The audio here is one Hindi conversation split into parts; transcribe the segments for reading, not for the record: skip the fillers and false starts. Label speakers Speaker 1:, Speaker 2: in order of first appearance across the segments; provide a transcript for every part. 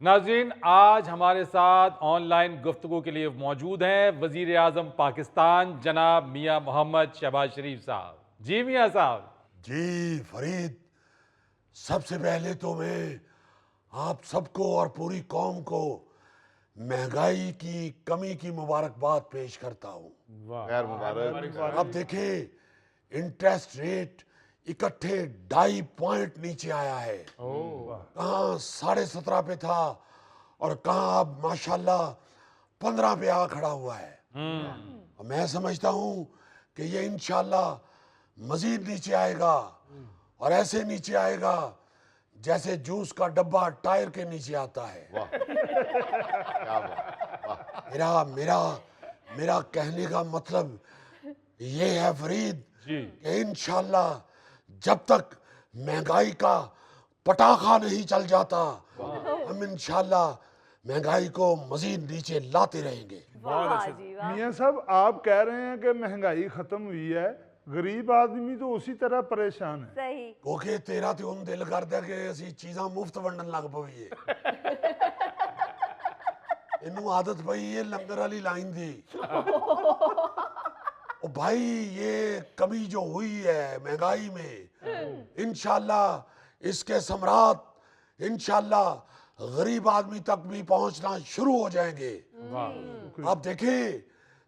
Speaker 1: नाज़रीन, आज हमारे साथ ऑनलाइन गुफ्तगू के लिए मौजूद हैं वज़ीर आज़म पाकिस्तान जनाब मियां मोहम्मद शहबाज शरीफ साहब। जी मियां साहब।
Speaker 2: जी फरीद, सबसे पहले तो मैं आप सबको और पूरी कौम को महंगाई की कमी की मुबारकबाद पेश करता हूँ।
Speaker 3: खैर मुबारक।
Speaker 2: अब देखें, इंटरेस्ट रेट इकट्ठे 2.5 पॉइंट नीचे आया है। कहाँ 17.5 पे था और कहाँ अब माशाल्लाह 15 पे आ खड़ा हुआ है। और मैं समझता हूँ कि ये इंशाल्लाह मजीद नीचे आएगा और ऐसे नीचे आएगा जैसे जूस का डब्बा टायर के नीचे आता है।
Speaker 3: वाह क्या बात, वाह।
Speaker 2: मेरा मेरा मेरा कहने का मतलब ये है फरीद
Speaker 1: जी।
Speaker 2: कि इंशाल्लाह जब तक महंगाई का पटाखा नहीं चल जाता, हम इंशाल्लाह महंगाई को मजीद नीचे लाते रहेंगे।
Speaker 4: वाह जी वाह।
Speaker 5: मियाँ साहब, आप कह रहे हैं कि महंगाई खत्म हुई है, गरीब आदमी तो उसी तरह परेशान है।
Speaker 4: सही।
Speaker 2: ओके, तेरा तो उन दिल करदा कि ਅਸੀਂ ਚੀਜ਼ਾਂ ਮੁਫਤ ਵੰਡਣ ਲੱਗ ਪਈਏ। ਇਹਨੂੰ आदत पई है लंगर वाली लाइन दी। ओ भाई, ये कमी जो हुई है महंगाई में, इंशाल्लाह इसके सम्राट इंशाल्लाह गरीब आदमी तक भी पहुंचना शुरू हो जाएंगे। आप देखें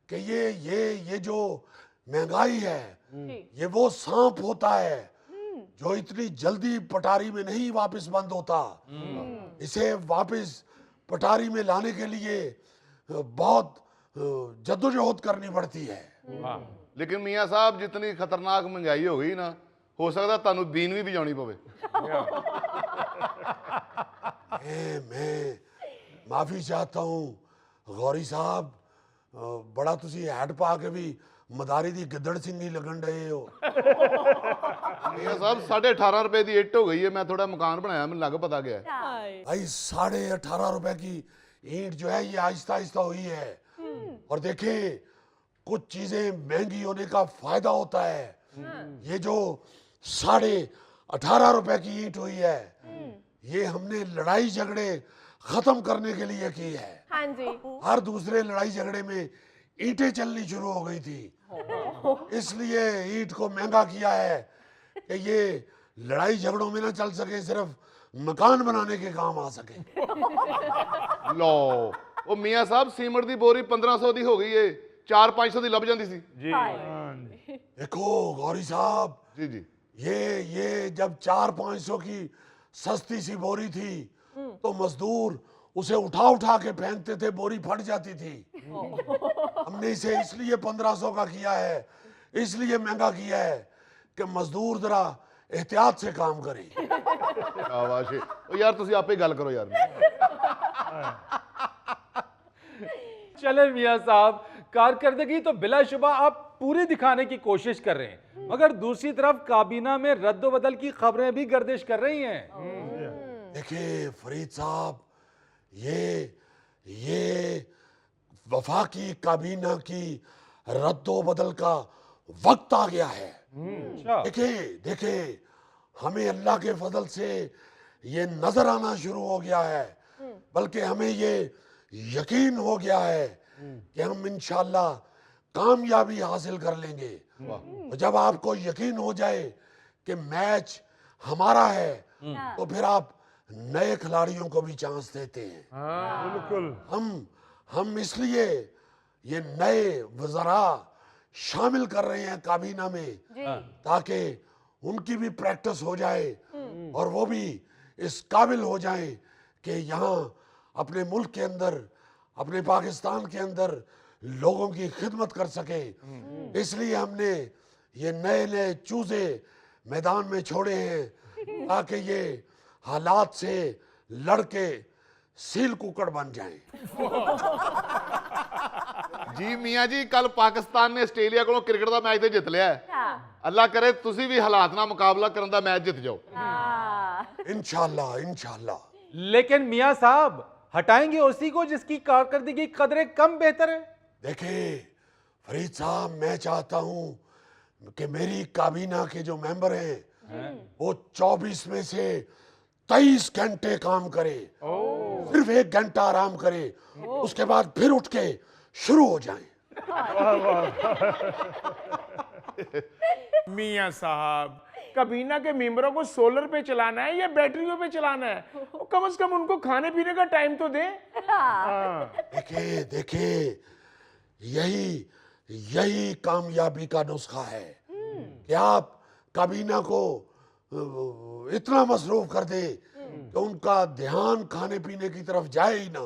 Speaker 2: कि ये जो महंगाई है, ये वो सांप होता है जो इतनी जल्दी पटारी में नहीं वापस बंद होता। इसे वापस पटारी में लाने के लिए बहुत जद्दोजहद करनी पड़ती है।
Speaker 3: लेकिन मियाँ साहब, जितनी खतरनाक महंगाई हो गई ना, हो सकता तानू बीन भी बजानी पवे।
Speaker 2: मैं माफी चाहता हूँ गौरी साहब, बड़ा तुसी हैट पा के भी मदारी दी गिद्दड़ सिंगी लगन रहे हो।
Speaker 3: मियाँ साहब 18.5 रुपए की इट हो गई है। मैं थोड़ा मकान बनाया, मैं लग पता गया है।
Speaker 2: भाई 18.5 रुपए की ईंट जो है ये आहिस्ता आहिस्ता हुई है। और देखें, कुछ चीजें महंगी होने का फायदा होता है। ये जो 18.5 रुपए की ईंट हुई है, ये हमने लड़ाई झगड़े खत्म करने के लिए की है।
Speaker 4: हाँ जी।
Speaker 2: हर दूसरे लड़ाई झगड़े में ईंटें चलनी शुरू हो गई थी, इसलिए ईंट को महंगा किया है कि ये लड़ाई झगड़ों में ना चल सके, सिर्फ मकान बनाने के काम आ सके।
Speaker 3: लो ओ मियाँ साहब, सीमेंट की बोरी 1500 की हो गई है, 400-500 की लभ जाती सी।
Speaker 1: जी।
Speaker 2: देखो गौरी साहब,
Speaker 3: जी जी।
Speaker 2: ये जब 400-500 की सस्ती सी बोरी थी तो मजदूर उसे उठा उठा के फेंकते थे, बोरी फट जाती थी। हमने इसे इसलिए 1500 का किया है, इसलिए महंगा किया है कि मजदूर जरा एहतियात से काम करें।
Speaker 3: शाबाश। ओ यार तुसी आपे गल करो यार।
Speaker 1: चले मियां साहब, कारकर्दगी तो बिलाशुबा आप पूरी दिखाने की कोशिश कर रहे हैं, मगर दूसरी तरफ काबीना में रद्दोबदल की खबरें भी गर्दिश कर रही हैं।
Speaker 2: देखिए फरीद साहब, ये वफाकी काबीना की रद्दो बदल का वक्त आ गया है। देखे हमें अल्लाह के फजल से ये नजर आना शुरू हो गया है, बल्कि हमें ये यकीन हो गया है कि हम इंशाल्लाह कामयाबी हासिल कर लेंगे। तो जब आपको यकीन हो जाए कि मैच हमारा है, तो फिर आप नए खिलाड़ियों को भी चांस देते हैं।
Speaker 5: बिल्कुल।
Speaker 2: हम इसलिए ये नए वज़रा शामिल कर रहे हैं काबीना में, ताकि उनकी भी प्रैक्टिस हो जाए और वो भी इस काबिल हो जाए कि यहाँ अपने मुल्क के अंदर, अपने पाकिस्तान के अंदर लोगों की खिदमत कर सके। इसलिए हमने ये नए नए चूजे मैदान में छोड़े हैं ताकि ये हालात से लड़के सील कुकड़ बन जाएं।
Speaker 3: जी मियाँ जी, कल पाकिस्तान ने आस्ट्रेलिया को क्रिकेट का मैच तो जित लिया है। अल्लाह करे तुसी भी हालात ना मुकाबला करने का मैच जित जाओ।
Speaker 2: इंशाल्लाह इंशाल्लाह।
Speaker 1: लेकिन मियां साहब, हटाएंगे उसी को जिसकी कारकर्दगी कदरें कम बेहतर है।
Speaker 2: देखिए फरीद साहब, मैं चाहता हूं कि मेरी काबीना के जो मेंबर हैं वो 24 में से 23 घंटे काम करे। सिर्फ 1 घंटा आराम करें, उसके बाद फिर उठ के शुरू हो जाएं।
Speaker 4: मियाँ साहब, कबीना के मेंबरों को सोलर पे चलाना है या बैटरियों पे चलाना है? कम से कम उनको खाने पीने का टाइम तो दें।
Speaker 2: देखिए देखिए, यही कामयाबी का नुस्खा है कि आप काबीना को इतना मसरूफ कर दे कि उनका ध्यान खाने पीने की तरफ जाए ही ना।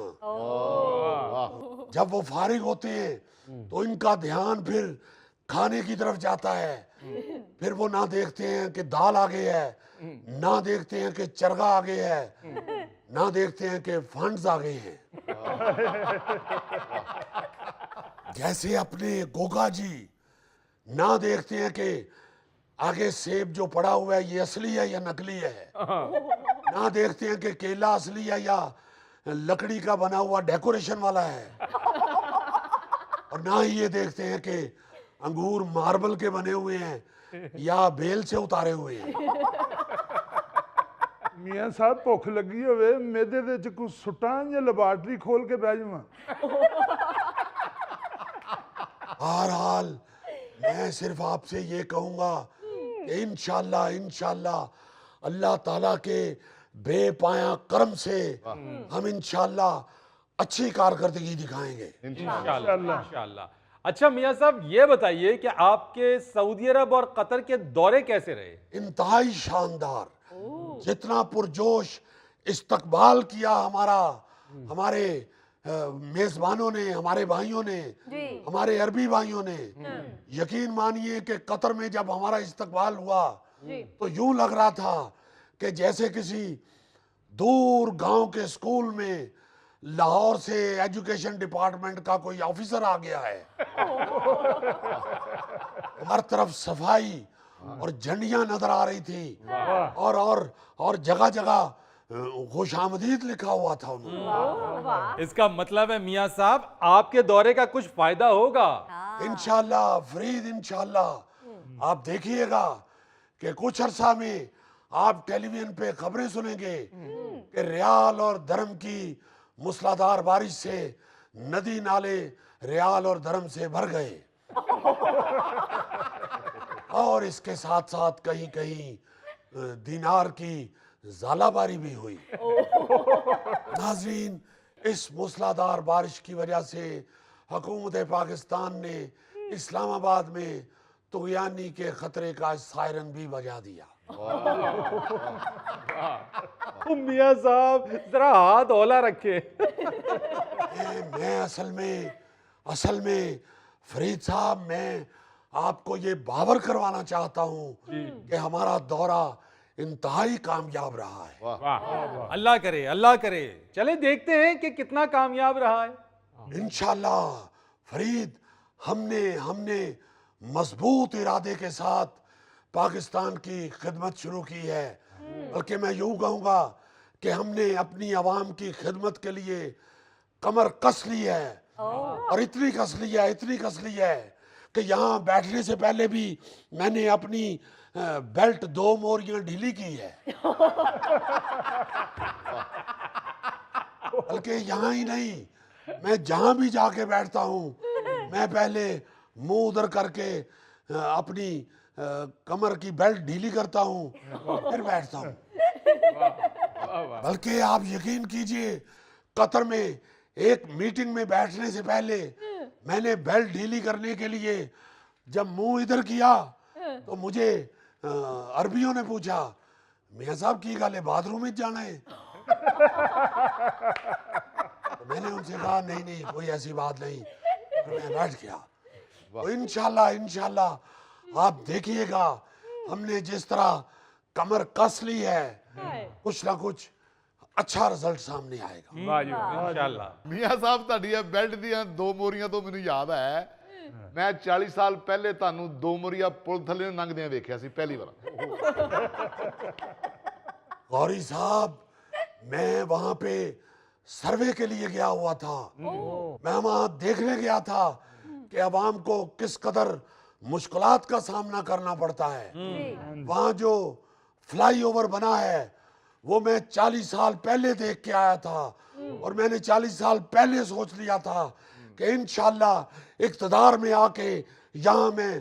Speaker 2: जब वो फारिग होते हैं तो इनका ध्यान फिर खाने की तरफ जाता है। फिर वो ना देखते हैं कि दाल आ गई है, ना देखते हैं कि चरगा आ गया है, ना देखते हैं कि फंड्स आ गए हैं। जैसे अपने गोगा जी ना देखते हैं कि आगे सेब जो पड़ा हुआ है ये असली है या नकली है, ना देखते हैं कि केला असली है या लकड़ी का बना हुआ डेकोरेशन वाला है, और ना ही ये देखते हैं कि अंगूर मार्बल के बने हुए हैं या बेल से उतारे हुए हैं।
Speaker 5: मियाँ साहब भुख लगी होवे मेदे दे च कुछ सुट्टां या लेबार्टरी खोल के बह जावां?
Speaker 2: बहरहाल मैं सिर्फ आपसे ये कहूंगा कि इंशाल्लाह अल्लाह ताला के बेपाया करम से हम इंशाल्लाह अच्छी कारकर्दगी दिखाएंगे।
Speaker 1: इंशाल्लाह। अच्छा मियाँ साहब, ये बताइए कि आपके सऊदी अरब और कतर के दौरे कैसे रहे?
Speaker 2: इंतहाई शानदार, जितना पुरजोश इस्तकबाल किया हमारे मेजबानों ने, हमारे भाइयों ने, हमारे अरबी भाइयों ने, यकीन मानिए कि कतर में जब हमारा इस्तकबाल हुआ तो यूं लग रहा था कि जैसे किसी दूर गांव के स्कूल में लाहौर से एजुकेशन डिपार्टमेंट का कोई ऑफिसर आ गया है। हर तरफ सफाई और झंडियां नजर आ रही थी, और जगह जगह खुशामदीद लिखा हुआ था उन्होंने।
Speaker 1: इसका मतलब है मियाँ साहब आपके दौरे का कुछ फायदा होगा।
Speaker 2: इंशाल्लाह फरीद, इंशाल्लाह आप देखिएगा कि कुछ अरसा में आप टेलीविजन पे खबरें सुनेंगे कि रियाल और धर्म की मूसलाधार बारिश से नदी नाले रियाल और धर्म से भर गए, और इसके साथ साथ कहीं कहीं दीनार की ज़ालाबारी भी हुई। नाज़रीन, इस मूसलाधार बारिश की वजह से हुकूमत पाकिस्तान ने इस्लामाबाद में तुग़यानी के खतरे का सायरन भी बजा दिया।
Speaker 1: मियाँ साहब जरा हाथ हौला रखे।
Speaker 2: मैं असल में फरीद साहब, मैं आपको ये बावर करवाना चाहता हूँ कि हमारा दौरा इंतहाई कामयाब रहा है।
Speaker 1: वाह, अल्लाह करे। चले देखते हैं कि कितना कामयाब रहा है।
Speaker 2: इंशाल्लाह फरीद, हमने मजबूत इरादे के साथ पाकिस्तान की खिदमत शुरू की है, बल्कि मैं यूं कहूँगा कि हमने अपनी आवाम की खिदमत के लिए कमर कस ली है, और इतनी कस ली है कि यहाँ बैठने से पहले भी मैंने अपनी बेल्ट 2 मोरियां ढीली की है। बल्कि यहाँ ही नहीं, मैं जहाँ भी जाके बैठता हूँ मैं पहले मुंह उधर करके अपनी कमर की बेल्ट ढीली करता हूँ, फिर बैठता हूँ। बल्कि आप यकीन कीजिए, कतर में एक मीटिंग में बैठने से पहले मैंने बेल्ट ढीली करने के लिए जब मुंह इधर किया तो मुझे अरबियों ने पूछा, मियाँ साहब की गल है, बाथरूम में जाना है? तो मैंने उनसे कहा नहीं कोई ऐसी बात नहीं, तो मैं बैठ गया। तो इंशाल्लाह आप देखिएगा, हमने जिस तरह कमर कस ली है, कुछ ना कुछ अच्छा रिजल्ट सामने आएगा।
Speaker 1: इंशाल्लाह।
Speaker 3: मियाँ ਸਾਹਿਬ ਤੁਹਾਡੀਆਂ ਬੈਲਟ ਦੀਆਂ 2 ਮੋਰੀਆਂ ਤੋਂ ਮੈਨੂੰ ਯਾਦ ਹੈ, ਮੈਂ 40 ਸਾਲ ਪਹਿਲੇ ਤੁਹਾਨੂੰ 2 ਮੋਰੀਆਂ ਪੁਲ ਥੱਲੇ ਲੰਘਦਿਆਂ ਵੇਖਿਆ ਸੀ ਪਹਿਲੀ ਵਾਰ।
Speaker 2: गौरी साहब, मैं वहां पे सर्वे के लिए गया हुआ था। मैं वहां देखने गया था कि अवाम को किस कदर मुश्किलात का सामना करना पड़ता है। वहां जो फ्लाई ओवर बना है वो मैं 40 साल पहले देख के आया था, और मैंने 40 साल पहले सोच लिया था कि इंशाल्लाह इक़्तिदार में आके यहाँ मैं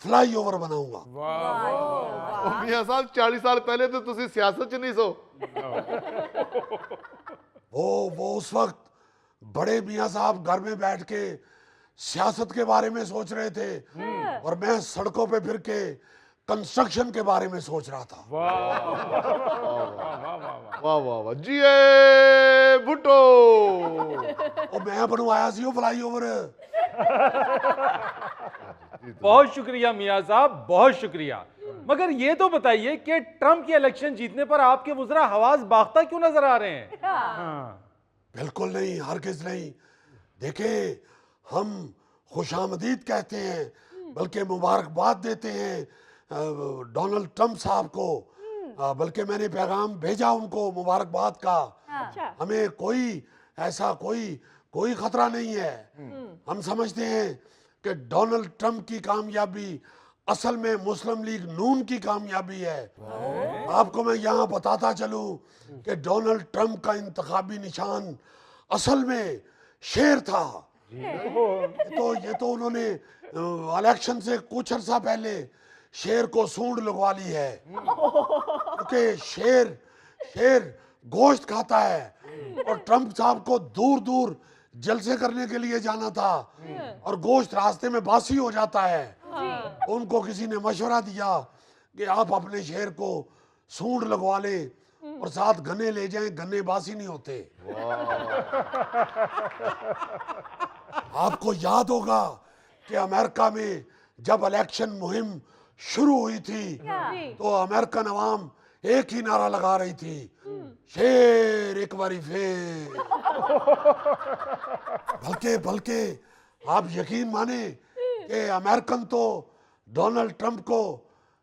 Speaker 2: फ्लाईओवर बनाऊंगा।
Speaker 3: ਉਹ ਮੀਆਂ ਸਾਹਿਬ 40 ਸਾਲ ਪਹਿਲੇ ਤੇ ਤੁਸੀਂ ਸਿਆਸਤ 'ਚ ਨਹੀਂ ਸੋ।
Speaker 2: वो उस वक्त बड़े मियाँ साहब घर में बैठ के सियासत के बारे में सोच रहे थे और मैं सड़कों पे फिर के कंस्ट्रक्शन के बारे में सोच रहा था।
Speaker 3: ਵਾਹ ਵਾਹ ਵਾਹ ਜੀਏ ਭੁੱਟੋ।
Speaker 2: और मैं बनवाया सी वो फ्लाईओवर।
Speaker 1: बहुत शुक्रिया मियां साहब, बहुत शुक्रिया। मगर ये तो बताइए कि ट्रंप के इलेक्शन जीतने पर आपके वज़रा हवास बाख्ता क्यों नजर आ रहे हैं?
Speaker 2: बिल्कुल नहीं, हरगिज नहीं। देखे, हम खुशामदीद कहते हैं, बल्कि मुबारकबाद देते हैं डोनाल्ड ट्रंप साहब को। बल्कि मैंने पैगाम भेजा उनको मुबारकबाद का। हमें कोई ऐसा कोई खतरा नहीं है। हम समझते हैं कि डोनाल्ड ट्रंप की कामयाबी असल में मुस्लिम लीग नून की कामयाबी है। आपको मैं यहाँ बताता चलूं कि डोनाल्ड ट्रंप का इंतखाबी निशान असल में शेर था। ये तो उन्होंने इलेक्शन से कुछ अर्सा पहले शेर को सूंड लगवा ली है, क्योंकि शेर गोश्त खाता है और ट्रंप साहब को दूर दूर जलसे करने के लिए जाना था और गोश्त रास्ते में बासी हो जाता है। उनको किसी ने मशवरा दिया कि आप अपने शेर को सूंड लगवा लें और साथ गन्ने ले जाएं, गन्ने बासी नहीं होते। आपको याद होगा कि अमेरिका में जब इलेक्शन मुहिम शुरू हुई थी तो अमेरिकन अवाम एक ही नारा लगा रही थी, शेर एक बारी फिर। बल्कि आप यकीन माने कि अमेरिकन तो डोनाल्ड ट्रंप को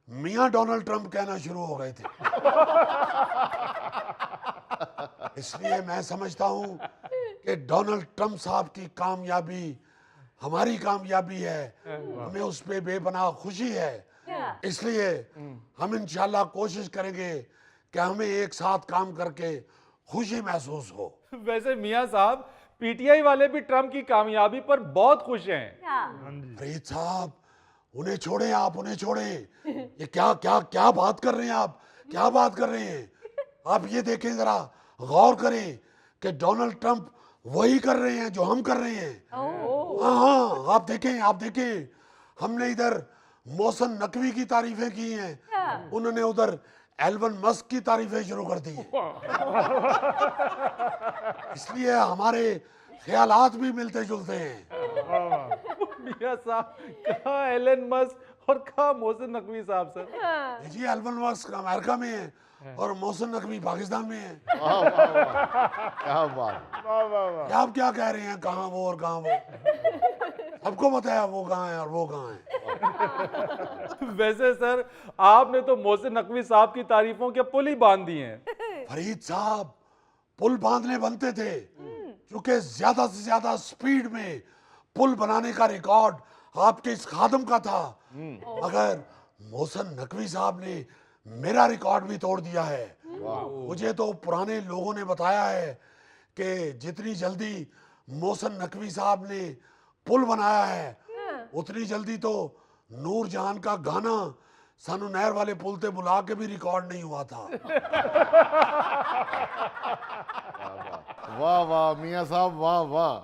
Speaker 2: मियां डोनाल्ड ट्रंप कहना शुरू हो गए थे। इसलिए मैं समझता हूं कि डोनाल्ड ट्रंप साहब की कामयाबी हमारी कामयाबी है। हमें उस पर बेपनाह खुशी है। इसलिए हम इंशाल्लाह कोशिश करेंगे कि हमें एक साथ काम करके खुशी महसूस हो।
Speaker 1: वैसे मियां साहब, पीटीआई वाले भी ट्रंप की कामयाबी पर बहुत खुश हैं।
Speaker 2: फरीद साहब, उन्हें छोड़े, आप उन्हें छोड़े। ये क्या बात कर रहे हैं आप? क्या बात कर रहे हैं आप? ये देखें, जरा गौर करें कि डोनाल्ड ट्रंप वही कर रहे हैं जो हम कर रहे हैं। हाँ, आप देखें, हमने इधर मोहसिन नकवी की तारीफें की हैं, उन्होंने उधर एलन मस्क की तारीफें शुरू कर दी। इसलिए हमारे ख्यालात भी मिलते जुलते हैं।
Speaker 1: मियां साहब, कहा एलन मस्क और कहा मोहसिन नकवी साहब सर।
Speaker 2: जी, एलन मस्क अमेरिका में है और मोहसिन नकवी पाकिस्तान में है।
Speaker 3: क्या बात।
Speaker 2: आप क्या कह रहे हैं, कहाँ वो और कहाँ वो? सबको पता है वो कहाँ है और वो कहाँ है।
Speaker 1: वैसे सर, आपने तो मोहसिन नकवी साहब की तारीफों के पुल ही बांध दिए हैं।
Speaker 2: फरीद साहब, पुल बांधने बनते थे, क्योंकि ज्यादा से ज्यादा स्पीड में पुल बनाने का रिकॉर्ड आपके इस खादम का था। मगर मोहसिन नकवी साहब ने मेरा रिकॉर्ड भी तोड़ दिया है। मुझे तो पुराने लोगों ने बताया है कि जितनी जल्दी मोहसिन नकवी साहब ने पुल बनाया है, उतनी जल्दी तो नूर जहान का गाना सानू नहर वाले पुल ते बुला के भी रिकॉर्ड नहीं हुआ था।
Speaker 3: वाह वाह मियां साहब, वाह वाह।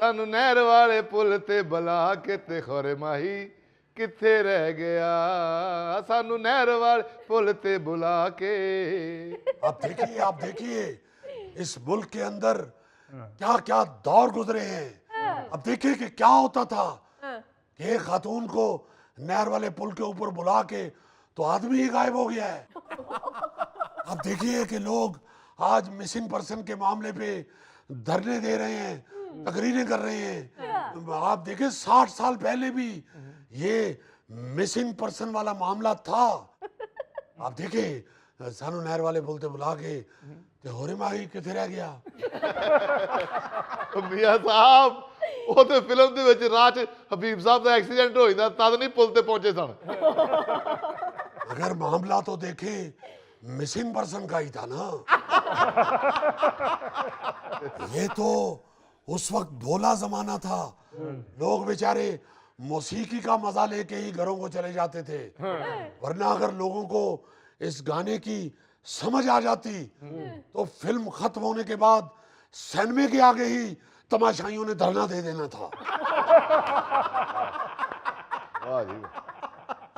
Speaker 3: सानू नहर वाले पुल ते बुला के ते खोरे माही किथे रह गया, सानू नहर वाले पुल ते बुला के।
Speaker 2: आप देखिए इस मुल्क के अंदर क्या क्या दौर गुजरे हैं। अब देखिए कि क्या होता था कि एक खातून को नहर वाले पुल के ऊपर बुला के तो आदमी ही गायब हो गया है। अब देखिए कि लोग आज मिसिंग पर्सन के मामले पे धरने दे रहे हैं, तकरीरें कर रहे हैं। आप देखिए 60 साल पहले भी ये मिसिंग पर्सन वाला मामला था। आप देखिए सानू नहर वाले पुल ते बुला के ते होरे माही किथे रह गया।
Speaker 3: मियां साहब, ਉਹ ਤੇ ਫਿਲਮ ਦੇ ਵਿੱਚ ਰਾਹ 'ਚ ਹਬੀਬ ਸਾਹਿਬ ਦਾ ਐਕਸੀਡੈਂਟ ਹੋ ਜਾਂਦਾ, ਤਦ ਨਹੀਂ ਪੁਲ ਤੇ ਪਹੁੰਚੇ ਸਨ।
Speaker 2: अगर मामला तो देखें मिसिंग पर्सन का ही था ना। ये तो उस वक्त भोला जमाना था, लोग बेचारे मौसीकी का मजा लेके ही घरों को चले जाते थे। वरना अगर लोगों को इस गाने की समझ आ जाती तो फिल्म खत्म होने के बाद सिनेमा के आगे ही तमाशाइयों ने धरना दे देना था।
Speaker 3: वाह जी वाह।